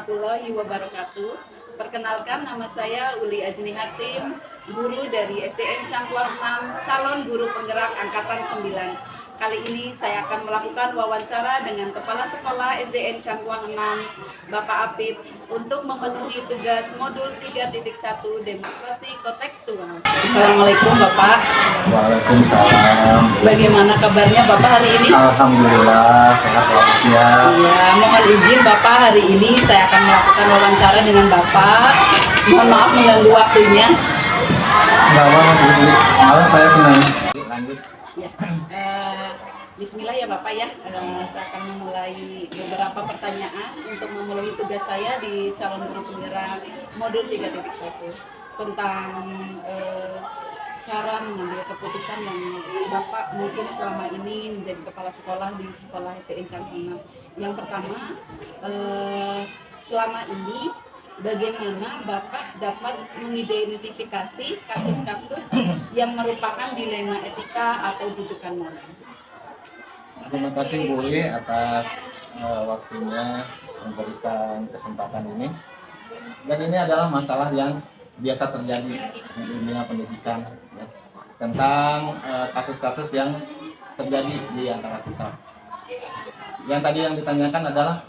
warahmatullahi wabarakatuh. Perkenalkan, nama saya Uli Ajni Hatim, guru dari SDN Cangkuang 6, calon guru penggerak angkatan 9. Kali ini saya akan melakukan wawancara dengan Kepala Sekolah SDN Cangkuang 6, Bapak Apip, untuk memenuhi tugas modul 3.1 Demokrasi Kontekstual. Assalamualaikum Bapak. Waalaikumsalam. Bagaimana kabarnya Bapak hari ini? Alhamdulillah sehat walafiat. Ya, mohon izin Bapak, hari ini saya akan melakukan wawancara dengan Bapak. Mohon maaf mengganggu waktunya. Enggak apa-apa, malah saya senang. Lanjut. Ya, Bismillah ya Bapak ya. Saya akan memulai beberapa pertanyaan untuk memenuhi tugas saya di calon guru penggerak modul 3.1 tentang cara mengambil keputusan yang Bapak mungkin selama ini menjadi kepala sekolah di sekolah SDN Cangkuang 6. Yang pertama, selama ini bagaimana Bapak dapat mengidentifikasi kasus-kasus yang merupakan dilema etika atau bujukan moral? Terima kasih Bu Uli atas waktunya memberikan kesempatan ini. Dan ini adalah masalah yang biasa terjadi di dunia pendidikan, ya, tentang kasus-kasus yang terjadi di antara kita. Yang tadi yang ditanyakan adalah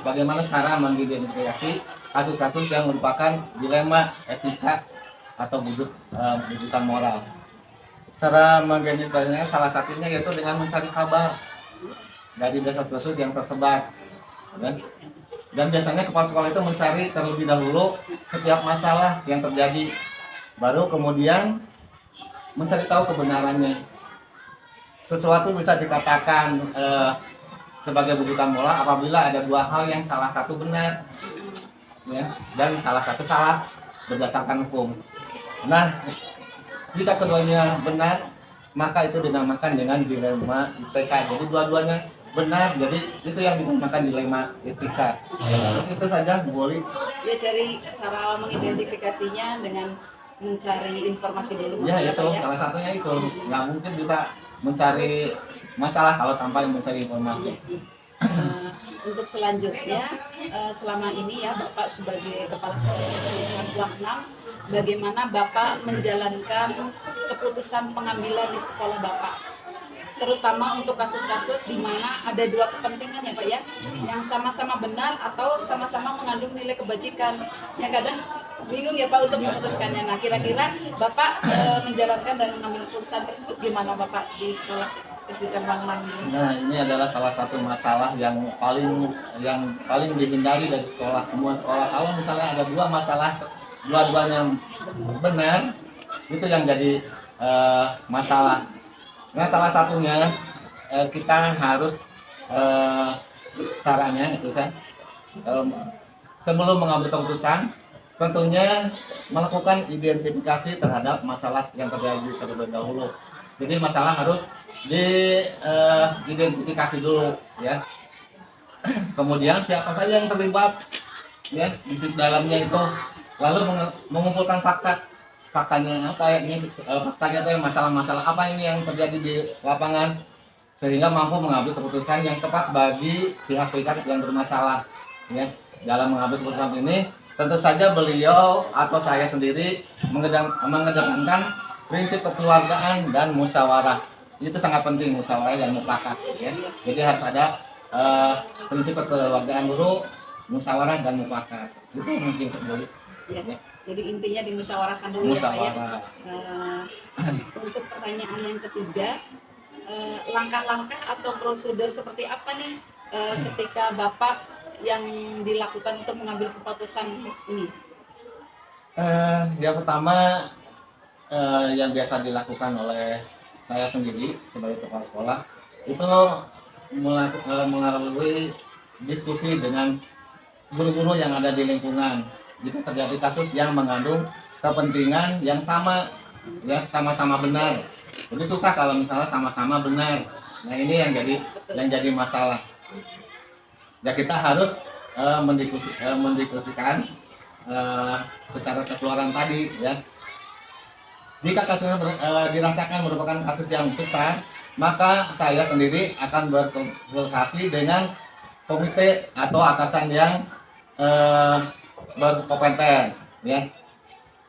bagaimana cara mengidentifikasi kasus-kasus yang merupakan dilema etika atau bujukan moral. Cara mengidentifikasinya salah satunya yaitu dengan mencari kabar dari desas-desus yang tersebar, dan biasanya kepala sekolah itu mencari terlebih dahulu setiap masalah yang terjadi, baru kemudian mencari tahu kebenarannya. Sesuatu bisa dikatakan sebagai bujukan moral apabila ada dua hal yang salah satu benar, ya, dan salah satu salah berdasarkan hukum. Nah, jika keduanya benar, maka itu dinamakan dengan dilema etika. Jadi dua-duanya benar, jadi itu yang dinamakan dilema etika. Itu saja, boleh. Ya, cari cara mengidentifikasinya dengan mencari informasi dulu. Ya, itu salah satunya itu. Nggak mungkin kita mencari masalah kalau tanpa mencari informasi. Untuk selanjutnya, selama ini ya Bapak sebagai kepala sekolah SDN Cangkuang 6, bagaimana Bapak menjalankan keputusan pengambilan di sekolah Bapak, terutama untuk kasus-kasus di mana ada dua kepentingan ya Pak ya, yang sama-sama benar atau sama-sama mengandung nilai kebajikan, yang kadang bingung ya Pak untuk memutuskannya. Nah, kira-kira Bapak menjalankan dan mengambil keputusan tersebut gimana Bapak di sekolah SD Cangkuang 6? Nah, ini adalah salah satu masalah yang paling dihindari dari sekolah. Semua sekolah kalau misalnya ada dua masalah, dua-duanya benar, itu yang jadi masalah. Nah, salah satunya kita harus caranya itu sebelum mengambil keputusan, tentunya melakukan identifikasi terhadap masalah yang terjadi terlebih dahulu. Jadi masalah harus diidentifikasi dulu, ya. Kemudian siapa saja yang terlibat, ya, di dalamnya itu, lalu mengumpulkan faktanya apa ya, ini faktanya itu masalah-masalah apa ini yang terjadi di lapangan, sehingga mampu mengambil keputusan yang tepat bagi pihak-pihak yang bermasalah, ya. Dalam mengambil keputusan ini tentu saja beliau atau saya sendiri mengedepankan prinsip kekeluargaan dan musyawarah. Itu sangat penting, musyawarah dan mufakat, ya. Jadi harus ada prinsip kekeluargaan dulu, musyawarah dan mufakat. Itu mungkin sebelum. Ya. Jadi intinya dimusyawarahkan dulu ya Pak ya. Untuk pertanyaan yang ketiga, langkah-langkah atau prosedur seperti apa nih ketika Bapak yang dilakukan untuk mengambil keputusan ini? Yang pertama, yang biasa dilakukan oleh saya sendiri sebagai kepala sekolah itu melalui diskusi dengan guru-guru yang ada di lingkungan. Jika terjadi kasus yang mengandung kepentingan yang sama, ya, sama-sama benar. Jadi susah kalau misalnya sama-sama benar. Nah, ini yang jadi masalah. Ya, kita harus mendiskusikan secara kekeluargaan tadi, ya. Jika kasusnya dirasakan merupakan kasus yang besar, maka saya sendiri akan berkonsultasi dengan komite atau atasan yang berkompeten, ya.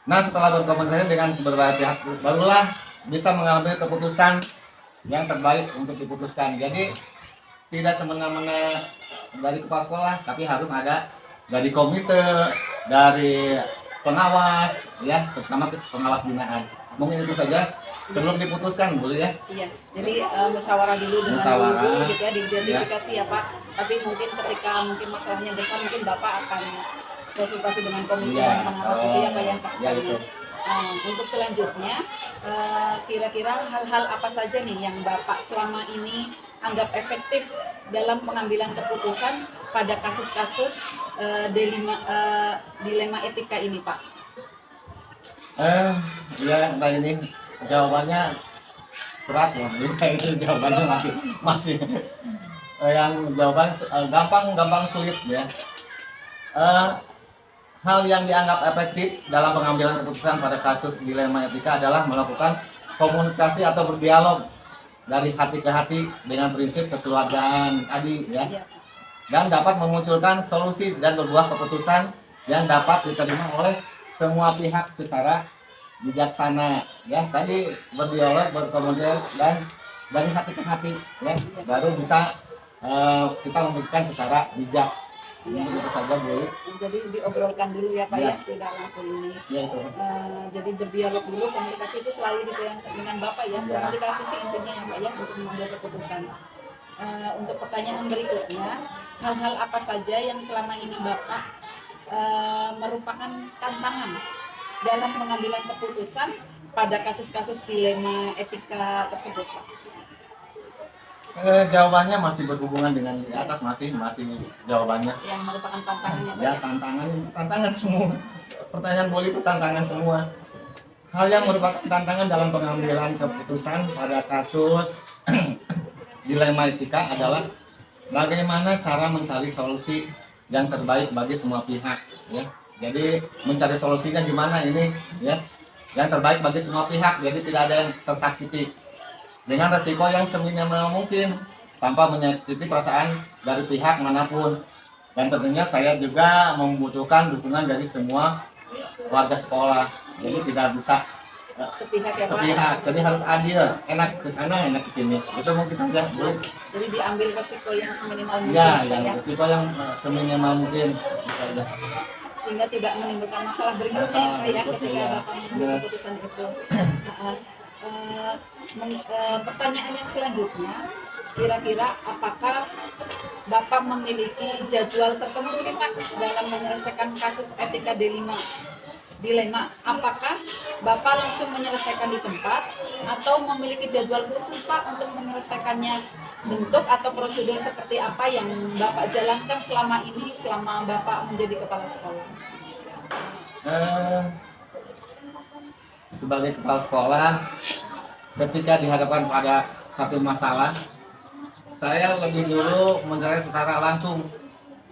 Nah, setelah berkompeten dengan berbagai pihak, barulah bisa mengambil keputusan yang terbaik untuk diputuskan. Jadi tidak semena-mena dari kepala sekolah, tapi harus ada dari komite, dari pengawas, ya, terutama pengawas binaan. Mungkin itu saja sebelum diputuskan, boleh ya? Iya, jadi musyawarah dulu dengan Musyawarah, guru gitu ya, diidentifikasi ya Pak. Tapi mungkin ketika mungkin masalahnya besar, mungkin Bapak akan konsultasi dengan komite Iya. dan pengawas itu ya Pak ya Pak. Ya, itu. Nah, untuk selanjutnya, kira-kira hal-hal apa saja nih yang Bapak selama ini anggap efektif dalam pengambilan keputusan pada kasus-kasus dilema etika ini Pak? Ya, nah ini jawabannya berat ya. Itu jawabannya masih yang jawaban gampang sulit ya. Hal yang dianggap efektif dalam pengambilan keputusan pada kasus dilema etika adalah melakukan komunikasi atau berdialog dari hati ke hati dengan prinsip kekeluargaan tadi ya, dan dapat memunculkan solusi dan berbuah keputusan yang dapat diterima oleh semua pihak secara bijaksana ya. Tadi berdialog, berkomunikasi dan dari hati ke hati ya, baru bisa kita memutuskan secara bijak. Ya, itu saja Bu. Jadi diobrolkan dulu ya Pak Ya. ya, tidak langsung ini. Ya, itu. Jadi berdialog dulu, komunikasi itu selalu dipegang dengan Bapak ya. Ya. Komunikasi sih intinya ya Pak ya untuk mengambil keputusan. Untuk pertanyaan berikutnya, hal-hal apa saja yang selama ini Bapak merupakan tantangan dalam pengambilan keputusan pada kasus-kasus dilema etika tersebut Pak? Jawabannya masih berhubungan dengan di atas, masih jawabannya. Yang merupakan tantangannya Pak Ya, ya? tantangan semua. Pertanyaan boleh itu tantangan semua. Hal yang merupakan tantangan dalam pengambilan keputusan pada kasus dilema etika adalah bagaimana cara mencari solusi yang terbaik bagi semua pihak ya. Jadi mencari solusinya gimana ini ya, yang terbaik bagi semua pihak, jadi tidak ada yang tersakiti dengan resiko yang seminimal mungkin tanpa menyakiti perasaan dari pihak manapun. Dan tentunya saya juga membutuhkan dukungan dari semua warga sekolah, jadi tidak bisa Sepihak ya Pak? sepihak, jadi harus adil, enak ke sana enak ke sini, itu mungkin saja Bu. Jadi diambil resiko yang seminimal mungkin Ya, Pak, yang resiko yang seminimal mungkin saja. sehingga tidak menimbulkan masalah berikutnya Masalah Pak ya berikutnya, ketika ya. Bapak mengambil keputusan itu. Pertanyaan yang selanjutnya, kira-kira apakah Bapak memiliki jadwal tertentu nih Pak dalam menyelesaikan kasus etika dilema? Apakah Bapak langsung menyelesaikan di tempat atau memiliki jadwal khusus Pak untuk menyelesaikannya? Bentuk atau prosedur seperti apa yang Bapak jalankan selama ini selama Bapak menjadi kepala sekolah? Sebagai kepala sekolah, ketika dihadapkan pada satu masalah, saya lebih dulu mencari secara langsung,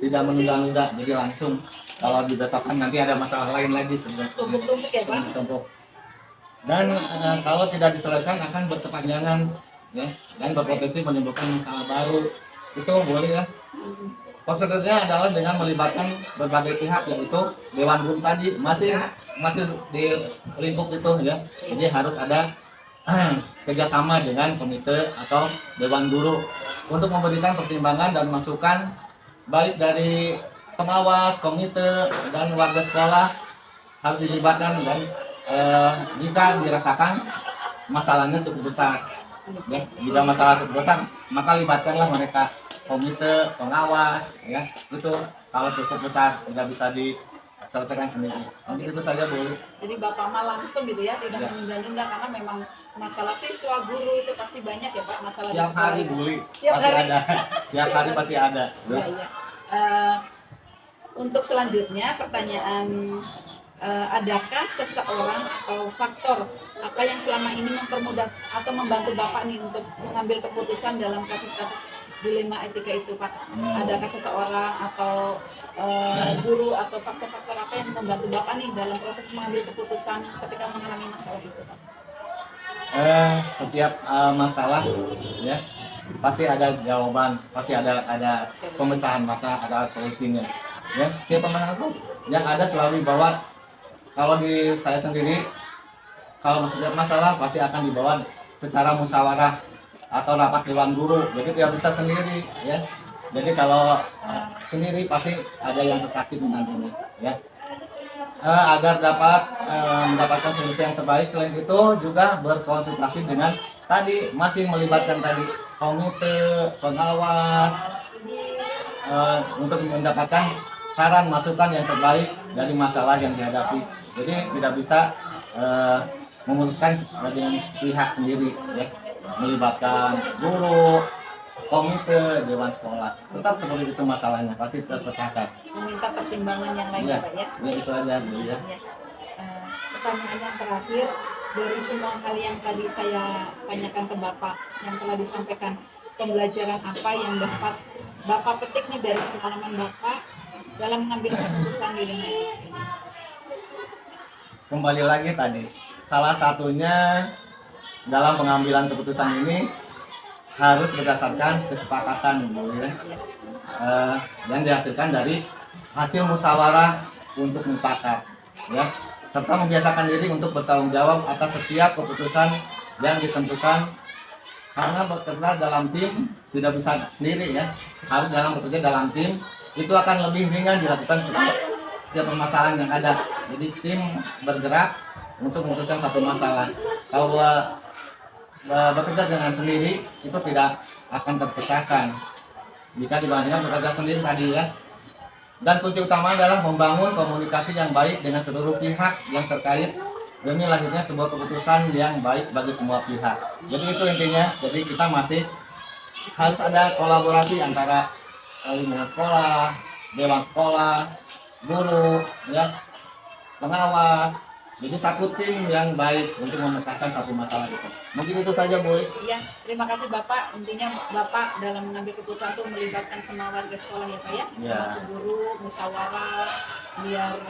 tidak menunda-nunda, jadi langsung. Kalau dibesarkan nanti ada masalah lain lagi sebenarnya. Tumpuk-tumpuk ya Pak? Tumpuk. Dan kalau tidak diselesaikan akan berkepanjangan ya, dan berpotensi menimbulkan masalah baru. Itu boleh ya. Prosedurnya adalah dengan melibatkan berbagai pihak, yaitu Dewan Guru tadi masih di lingkup itu ya. Jadi harus ada kerjasama dengan komite atau Dewan Guru untuk memberikan pertimbangan dan masukan baik dari pengawas, komite, dan warga sekolah harus dilibatkan. Dan jika dirasakan masalahnya cukup besar ya, jika masalah cukup besar maka libatkanlah mereka, komite, pengawas ya. Itu kalau cukup besar tidak bisa diselesaikan sendiri. Mungkin itu saja Bu. Jadi Bapak mah langsung gitu ya, tidak Ya. menunda-nunda karena memang masalah siswa guru itu pasti banyak ya Pak masalah di Tiap sekolah. hari Bu, Tiap pasti hari. ada. Tiap hari pasti ada. Ya, ya. Untuk selanjutnya pertanyaan, adakah seseorang atau faktor apa yang selama ini mempermudah atau membantu Bapak nih untuk mengambil keputusan dalam kasus-kasus dilema etika itu Pak? Adakah seseorang atau guru atau faktor-faktor apa yang membantu Bapak nih dalam proses mengambil keputusan ketika mengalami masalah itu Pak? Setiap masalah ya pasti ada jawaban, pasti ada pemecahan masalah, ada solusinya. Ya, setiap pemenang itu yang ada selalu dibawa. Kalau di saya sendiri, kalau setiap masalah pasti akan dibawa secara musyawarah atau rapat dewan guru. Jadi tidak bisa sendiri, ya. Jadi kalau sendiri pasti ada yang tersakiti nantinya, ya. Agar dapat mendapatkan solusi yang terbaik, selain itu juga berkonsultasi dengan tadi, masih melibatkan tadi komite pengawas untuk mendapatkan saran masukan yang terbaik dari masalah yang dihadapi. Jadi tidak bisa memutuskan dengan pihak sendiri, ya, melibatkan guru, komite, dewan sekolah. Tetap seperti itu masalahnya, pasti terpecahkan. Meminta pertimbangan yang lain Ya, ya Pak ya. ya itu aja Bu, ya. Ya. Pertanyaan yang terakhir, dari semua hal yang tadi saya tanyakan ke Bapak, yang telah disampaikan, pembelajaran apa yang dapat Bapak petik nih dari pengalaman Bapak dalam mengambil keputusan di dunia ini? Kembali lagi tadi, salah satunya dalam pengambilan keputusan ini harus berdasarkan kesepakatan, Bu, ya. Yang dihasilkan dari hasil musyawarah untuk mufakat, ya, serta membiasakan diri untuk bertanggung jawab atas setiap keputusan yang ditentukan, karena bekerja dalam tim tidak bisa sendiri, ya, harus dalam bekerja dalam tim. Itu akan lebih ringan dilakukan setiap permasalahan yang ada. Jadi tim bergerak untuk memutuskan satu masalah. Kalau bekerja dengan sendiri itu tidak akan terpecahkan jika dibandingkan bekerja sendiri tadi, ya. Dan kunci utama adalah membangun komunikasi yang baik dengan seluruh pihak yang terkait demi lanjutnya sebuah keputusan yang baik bagi semua pihak. Jadi itu intinya. Jadi kita masih harus ada kolaborasi antara lingkungan sekolah, dewan sekolah, guru, ya, pengawas. Jadi satu tim yang baik untuk memecahkan satu masalah itu. Mungkin itu saja, Bu. Iya, terima kasih Bapak. Intinya Bapak dalam mengambil keputusan itu melibatkan semua warga sekolah ya Pak ya, Ya. termasuk guru, musyawarah, biar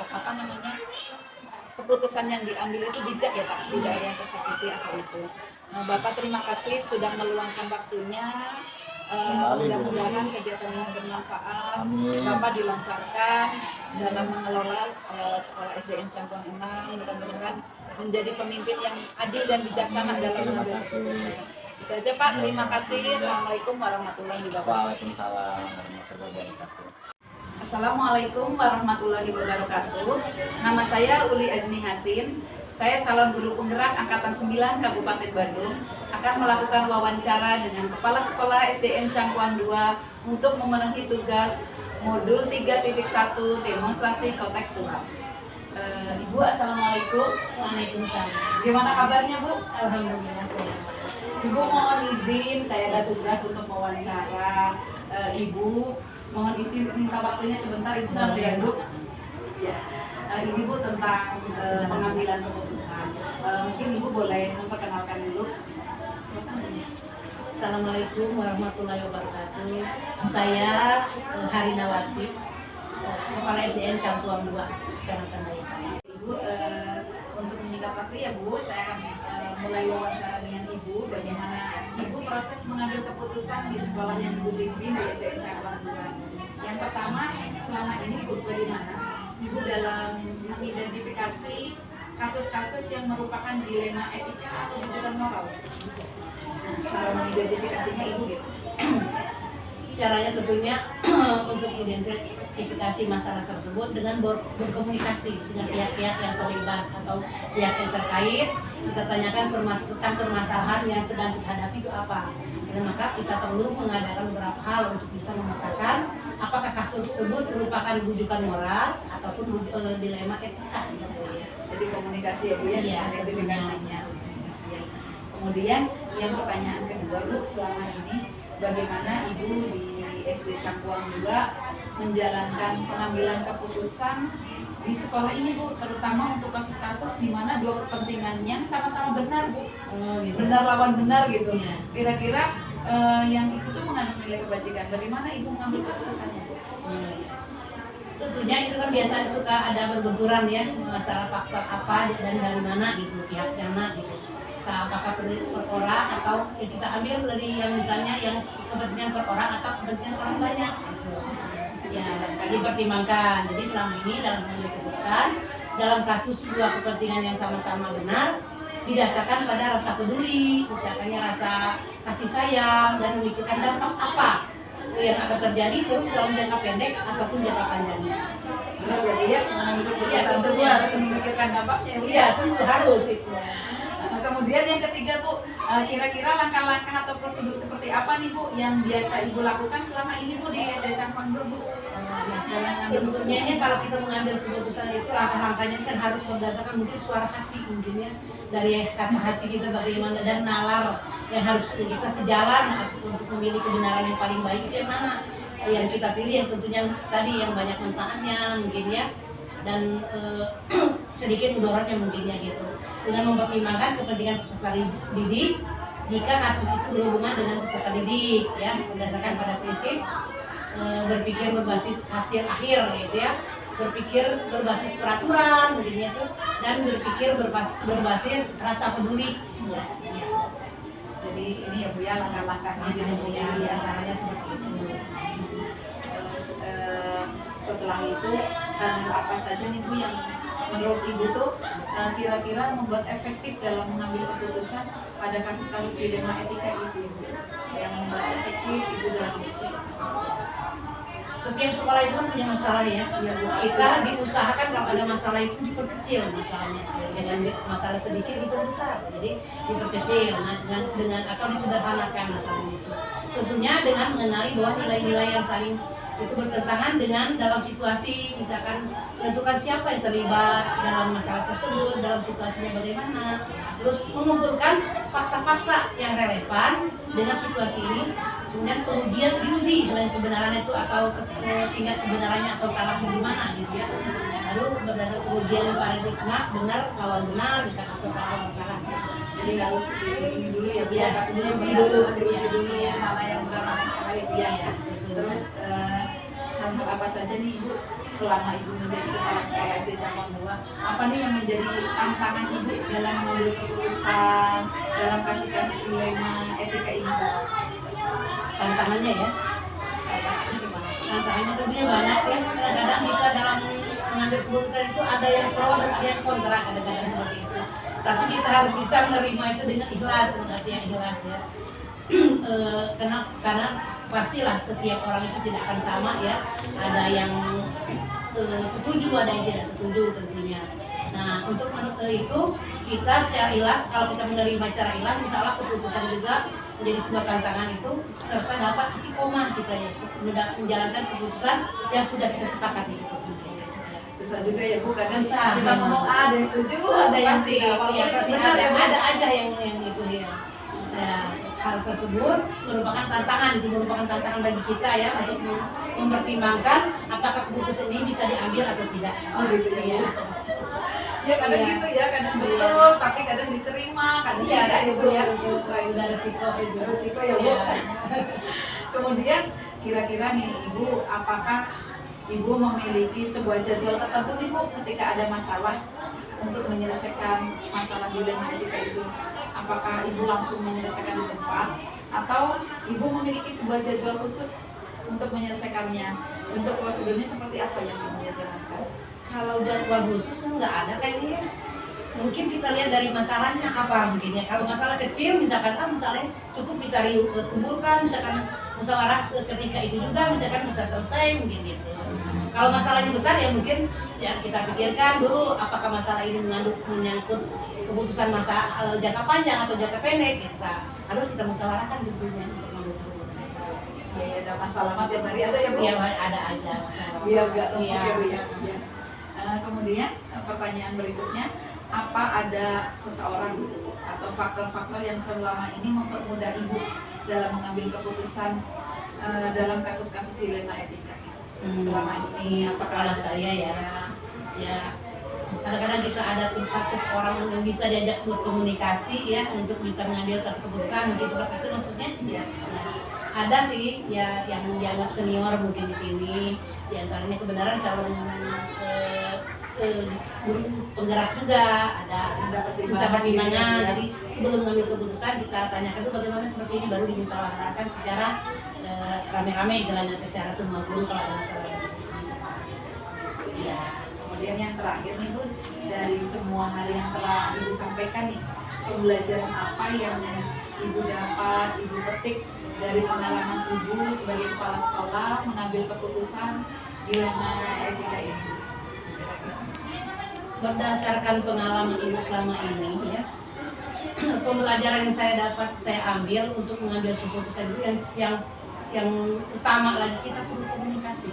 keputusan yang diambil itu bijak ya Pak, tidak ada yang tersakiti atau itu. Bapak terima kasih sudah meluangkan waktunya. Mudah-mudahan kegiatan ini bermanfaat. Amin. Bapak dilancarkan dalam mengelola sekolah SDN Cangkuang 6. Mudah-mudahan menjadi pemimpin yang adil dan bijaksana dalam mengambil keputusan. Itu aja Pak, terima kasih. Assalamualaikum warahmatullahi wabarakatuh. Waalaikumsalam warahmatullahi wabarakatuh. Assalamualaikum warahmatullahi wabarakatuh. Nama saya Uli Aznihatin. Saya calon guru penggerak Angkatan 9 Kabupaten Bandung akan melakukan wawancara dengan Kepala Sekolah SDN Cangkuang 2 untuk memenuhi tugas modul 3.1 demonstrasi kontekstual. Ibu, Assalamualaikum. Waalaikumsalam. Gimana kabarnya Bu? Alhamdulillah sehat. Ibu mohon izin, saya ada tugas untuk mewawancara Ibu. Mohon izin minta waktunya sebentar, Ibu nggak ya Bu? Ya. Ini Bu tentang pengambilan keputusan. Mungkin Ibu boleh memperkenalkan dulu. Assalamualaikum warahmatullahi wabarakatuh. Saya Harinawati, Kepala SDN Cangkuang 2, Kecamatan Bayangkara. Ibu, untuk menyingkat waktu ya Bu, saya akan mulai wawancara dengan Ibu. Bagaimana Ibu proses mengambil keputusan di sekolah yang Ibu pimpin di SDN Cangkuang 2. Yang pertama, selama ini Bu, bagaimana Ibu dalam mengidentifikasi kasus-kasus yang merupakan dilema etika atau tuntutan moral? Cara mengidentifikasinya Ibu gitu. Caranya tentunya untuk identifikasi masalah tersebut dengan berkomunikasi dengan pihak-pihak yang terlibat atau pihak yang terkait. Kita tanyakan tentang permasalahan yang sedang kita hadapi itu apa. Dan maka kita perlu mengadakan beberapa hal untuk bisa memetakan apakah kasus tersebut merupakan rujukan moral ataupun dilema etika gitu ya. Jadi komunikasi ya Bu ya, Iya, identifikasinya. Ya. Kemudian yang pertanyaan kedua Bu, selama ini bagaimana Ibu di SD Cangkuang 2 menjalankan pengambilan keputusan di sekolah ini Bu, terutama untuk kasus-kasus di mana dua kepentingan yang sama-sama benar Bu, Gitu. benar lawan benar gitu. Iya. Kira-kira yang itu tuh mengandung nilai kebajikan. Bagaimana Ibu mengambil keputusannya Bu? Tentunya itu kan biasanya suka ada berbenturan ya, masalah faktor apa dan dari mana gitu, pihak mana gitu. Nah, apakah per orang atau ya kita ambil dari yang misalnya yang kepentingan per orang atau kepentingan orang banyak gitu. Ya, dipertimbangkan. Jadi selama ini dalam mengambil keputusan dalam kasus dua kepentingan yang sama-sama benar didasarkan pada rasa peduli, misalnya rasa kasih sayang dan memikirkan dampak apa yang akan terjadi terus dalam jangka pendek ataupun jangka panjangnya. Benar ya, Bu ya, mengambil keputusan tentunya harus memikirkan dampaknya, Bu ya. Iya, tentu harus itu. Kemudian yang ketiga, Bu, kira-kira langkah-langkah atau prosedur seperti apa nih, Bu, yang biasa Ibu lakukan selama ini, Bu, di SD Cangpangdur, Bu? Tentunya kalau kita mengambil keputusan itu langkah-langkahnya kan harus berdasarkan mungkin suara hati mungkin ya, dari kata hati kita bagaimana dan nalar yang harus kita sejalan untuk memilih kebenaran yang paling baik itu yang mana yang kita pilih, yang tentunya tadi yang banyak manfaatnya mungkin ya, dan sedikit mudaratnya mungkinnya gitu, dengan mempertimbangkan kepentingan peserta didik jika kasus itu berhubungan dengan peserta didik ya, berdasarkan pada prinsip berpikir berbasis hasil akhir gitu ya, berpikir berbasis peraturan mungkinnya tuh, dan berpikir berbasis rasa peduli ya. Jadi ini ya, Bu ya, langkah-langkahnya gitu ya, diantaranya seperti itu. Terus setelah itu hal-hal apa saja nih, Bu, yang menurut Ibu tuh kira-kira membuat efektif dalam mengambil keputusan pada kasus-kasus dilema etika itu, Ibu, yang membuat efektif Ibu dalam mengambil keputusan? Setiap sekolah itu kan punya masalah ya. Kita diusahakan kalau ada masalah itu diperkecil masalahnya, dengan masalah sedikit diperbesar, jadi diperkecil dengan atau disederhanakan masalahnya itu. Tentunya dengan mengenali bahwa nilai-nilai yang saling itu bertentangan dengan dalam situasi, misalkan menentukan siapa yang terlibat dalam masalah tersebut, dalam situasinya bagaimana, terus mengumpulkan fakta-fakta yang relevan dengan situasi ini, kemudian pengujian diuji selain kebenaran itu atau tingkat kebenarannya atau salahnya di mana gitu ya, lalu berdasarkan pengujian paradigma benar lawan benar misalkan atau salah lawan salah. Jadi harus ini dulu ya, Bu, Ya, kasusnya diuji benar, dulu, diuji dulu ya. mana yang benar mana yang salah ya, Bu ya. Ya, Terus hal-hal apa saja nih, Ibu, selama Ibu menjadi kepala sekolah SD Cangpang 2, apa nih yang menjadi tantangan Ibu dalam mengambil keputusan dalam kasus-kasus dilema etika ini, Bu? tantangannya ya. Tantangannya gimana? Tantangannya tentunya banyak ya. Kadang-kadang kita dalam mengambil keputusan itu ada yang pro dan ada yang kontra, kadang-kadang seperti itu. Tapi kita harus bisa menerima itu dengan ikhlas, dengan arti yang ikhlas ya. Karena pastilah setiap orang itu tidak akan sama ya. Ada yang setuju, ada yang tidak setuju tentunya. Nah, untuk itu kita secara ikhlas, kalau kita menerima secara ikhlas, insya Allah keputusan juga menjadi sebuah tantangan itu, serta dapat istiqomah kita ya menjalankan keputusan yang sudah kita sepakati itu. Susah juga ya, Bu, kadang Susah, kita ngomong A, ada yang setuju, ada yang pasti, tidak, walaupun ya, itu pasti benar ya, Bu. ada aja yang itu ya. Nah, hal tersebut merupakan tantangan bagi kita ya untuk mempertimbangkan apakah keputusan ini bisa diambil atau tidak. Oh gitu ya, Bu. Ya kadang Iya. gitu ya, kadang betul, tapi kadang diterima, kadang Iya, tidak ya, Bu ya. betul. Sesuai Udah resiko itu. resiko ya, Bu. Iya. Kemudian kira-kira nih, Ibu, apakah Ibu memiliki sebuah jadwal tertentu nih, Bu, ketika ada masalah untuk menyelesaikan masalah dilema etika itu? Apakah Ibu langsung menyelesaikan di tempat atau Ibu memiliki sebuah jadwal khusus untuk menyelesaikannya? Untuk prosedurnya seperti apa yang Ibu jalankan? Kalau jadwal khusus kan nggak ada kayaknya. Mungkin kita lihat dari masalahnya apa mungkin ya. Kalau masalah kecil misalkan masalahnya cukup kita kumpulkan, misalkan musyawarah ketika itu juga misalkan bisa selesai mungkin gitu. Kalau masalahnya besar ya mungkin kita pikirkan dulu apakah masalah ini menyangkut keputusan masa jangka panjang atau jangka pendek, harus kita musyawarahkan tentunya untuk mengambil keputusan. Ya, ada masalah mah tiap hari ada ya, Bu? Iya, ada aja masalah. Biar nggak numpuk Iya. ya, Bu ya. Iya. Kemudian pertanyaan berikutnya, apa ada seseorang atau faktor-faktor yang selama ini mempermudah Ibu dalam mengambil keputusan dalam kasus-kasus dilema etika selama ini? Sekolah saya ya kadang-kadang kita ada tempat seseorang yang bisa diajak berkomunikasi ya untuk bisa mengambil satu keputusan mungkin seperti itu maksudnya. Iya. Ya, ada sih ya yang dianggap senior mungkin di sini, diantaranya kebenaran calon guru penggerak juga, ada minta pertimbangan. Jadi sebelum mengambil keputusan kita tanyakan dulu bagaimana seperti ini, baru dimusyawarahkan secara rame-rame jalannya secara semua guru kalau ada masalah. Ya, kemudian yang terakhir nih Bu, dari semua hal yang telah Ibu sampaikan nih, pembelajaran apa yang Ibu dapat, Ibu petik dari pengalaman Ibu sebagai kepala sekolah mengambil keputusan dilema etika ini? Berdasarkan pengalaman Ibu selama ini ya, pembelajaran yang saya dapat, saya ambil untuk mengambil keputusan itu yang utama lagi, kita perlu komunikasi.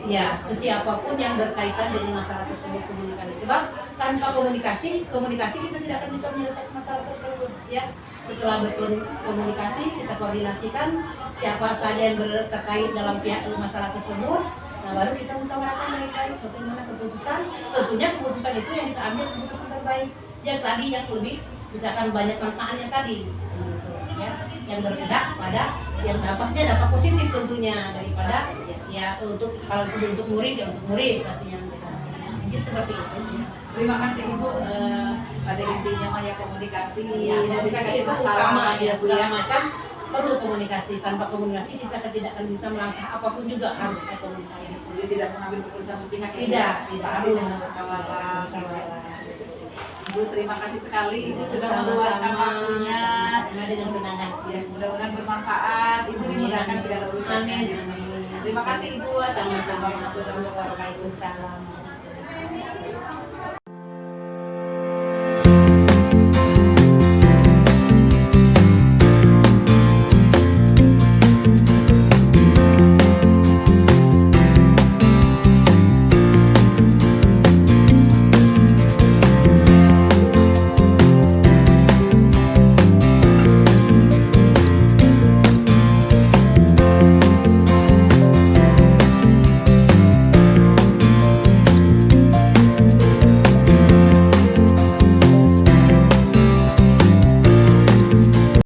Ya, ke siapapun yang berkaitan dengan masalah tersebut, komunikasi. Sebab tanpa komunikasi kita tidak akan bisa menyelesaikan masalah tersebut. Ya, setelah berkomunikasi kita koordinasikan siapa saja yang terkait dalam pihak masalah tersebut. Nah, baru kita musyawarahkan baik-baik bagaimana keputusan. Tentunya keputusan itu yang kita ambil keputusan terbaik. Yang tadi yang lebih misalkan banyak manfaatnya tadi. Gitu, ya, yang berpihak pada yang dapat positif tentunya daripada ya untuk kalau untuk murid ya untuk murid pastinya mungkin seperti itu ya. Terima kasih Ibu, pada intinya mah ya komunikasi, Ya, komunikasi itu masalah utama ya ya, Bu segala ya. macam perlu komunikasi. Tanpa komunikasi kita tidak akan bisa melangkah apapun juga harus ada komunikasi. Jadi tidak mengambil keputusan sepihak ya, Tidak pasti harus dengan musyawarah. Ibu terima kasih sekali Ibu sudah Sama-sama. meluangkan waktunya. Sama dengan senang hati. Ya, mudah-mudahan bermanfaat. Ibu dimudahkan segala urusannya. Amin. Terima kasih Ibu. Sama-sama. Assalamualaikum warahmatullahi wabarakatuh. Waalaikumsalam.